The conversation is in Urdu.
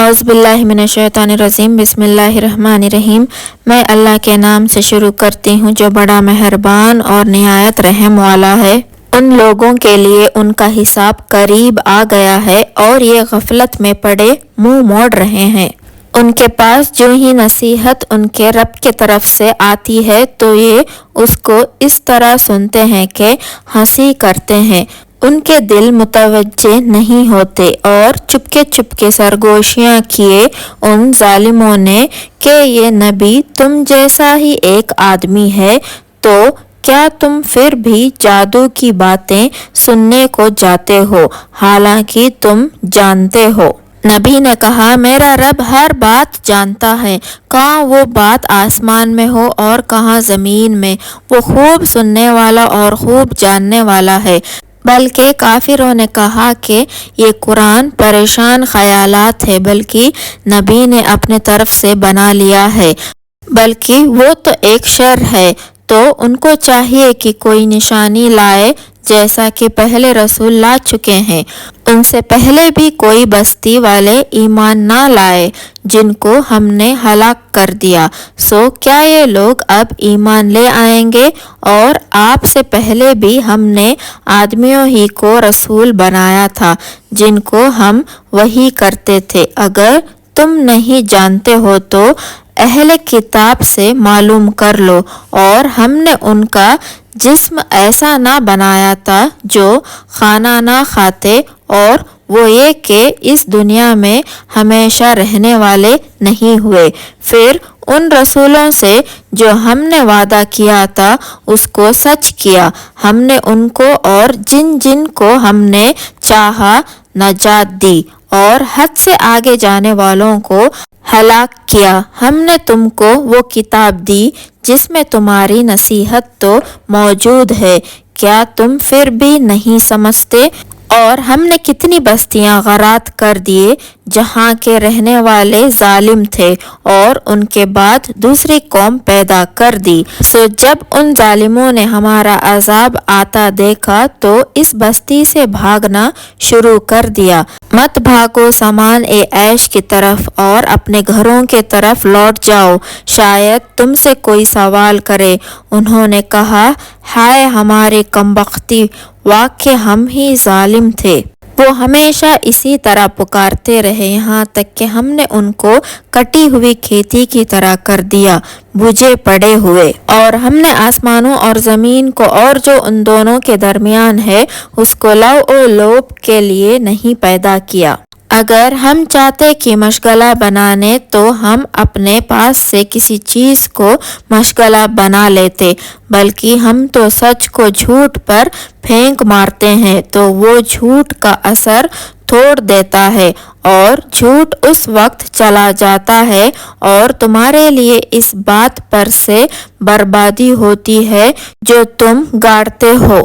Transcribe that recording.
اعوذ باللہ من الشیطان الرجیم، بسم اللہ الرحمن الرحیم۔ میں اللہ کے نام سے شروع کرتی ہوں جو بڑا مہربان اور نہایت رحم والا ہے۔ ان لوگوں کے لیے ان کا حساب قریب آ گیا ہے اور یہ غفلت میں پڑے منہ موڑ رہے ہیں۔ ان کے پاس جو ہی نصیحت ان کے رب کی طرف سے آتی ہے تو یہ اس کو اس طرح سنتے ہیں کہ ہنسی کرتے ہیں۔ ان کے دل متوجہ نہیں ہوتے اور چپکے سرگوشیاں کیے ان ظالموں نے کہ یہ نبی تم جیسا ہی ایک آدمی ہے، تو کیا تم پھر بھی جادو کی باتیں سننے کو جاتے ہو حالانکہ تم جانتے ہو۔ نبی نے کہا، میرا رب ہر بات جانتا ہے، کہاں وہ بات آسمان میں ہو اور کہاں زمین میں، وہ خوب سننے والا اور خوب جاننے والا ہے۔ بلکہ کافروں نے کہا کہ یہ قرآن پریشان خیالات ہے، بلکہ نبی نے اپنے طرف سے بنا لیا ہے، بلکہ وہ تو ایک شر ہے۔ تو ان کو چاہیے کہ کوئی نشانی لائے جیسا کہ پہلے رسول لا چکے ہیں۔ ان سے پہلے بھی کوئی بستی والے ایمان نہ لائے جن کو ہم نے ہلاک کر دیا، سو کیا یہ لوگ اب ایمان لے آئیں گے؟ اور آپ سے پہلے بھی ہم نے آدمیوں ہی کو رسول بنایا تھا جن کو ہم وحی کرتے تھے۔ اگر تم نہیں جانتے ہو تو اہل کتاب سے معلوم کر لو، اور ہم نے ان کا جسم ایسا نہ بنایا تھا جو کھانا نہ کھاتے، اور وہ یہ کہ اس دنیا میں ہمیشہ رہنے والے نہیں ہوئے۔ پھر ان رسولوں سے جو ہم نے وعدہ کیا تھا اس کو سچ کیا، ہم نے ان کو اور جن جن کو ہم نے چاہا نجات دی، اور حد سے آگے جانے والوں کو ہلاک کیا۔ ہم نے تم کو وہ کتاب دی جس میں تمہاری نصیحت تو موجود ہے، کیا تم پھر بھی نہیں سمجھتے؟ اور ہم نے کتنی بستیاں غارت کر دیے جہاں کے رہنے والے ظالم تھے، اور ان کے بعد دوسری قوم پیدا کر دی۔ سو جب ان ظالموں نے ہمارا عذاب آتا دیکھا تو اس بستی سے بھاگنا شروع کر دیا۔ مت بھاگو سامان عیش کی طرف اور اپنے گھروں کے طرف لوٹ جاؤ، شاید تم سے کوئی سوال کرے۔ انہوں نے کہا، ہائے ہماری کمبختی، واقعی ہم ہی ظالم تھے۔ وہ ہمیشہ اسی طرح پکارتے رہے یہاں تک کہ ہم نے ان کو کٹی ہوئی کھیتی کی طرح کر دیا، بجھے پڑے ہوئے۔ اور ہم نے آسمانوں اور زمین کو اور جو ان دونوں کے درمیان ہے اس کو لو و لوب کے لیے نہیں پیدا کیا۔ اگر ہم چاہتے کہ مشغلہ بنانے تو ہم اپنے پاس سے کسی چیز کو مشغلہ بنا لیتے، بلکہ ہم تو سچ کو جھوٹ پر پھینک مارتے ہیں تو وہ جھوٹ کا اثر توڑ دیتا ہے، اور جھوٹ اس وقت چلا جاتا ہے اور تمہارے لیے اس بات پر سے بربادی ہوتی ہے جو تم گاڑتے ہو۔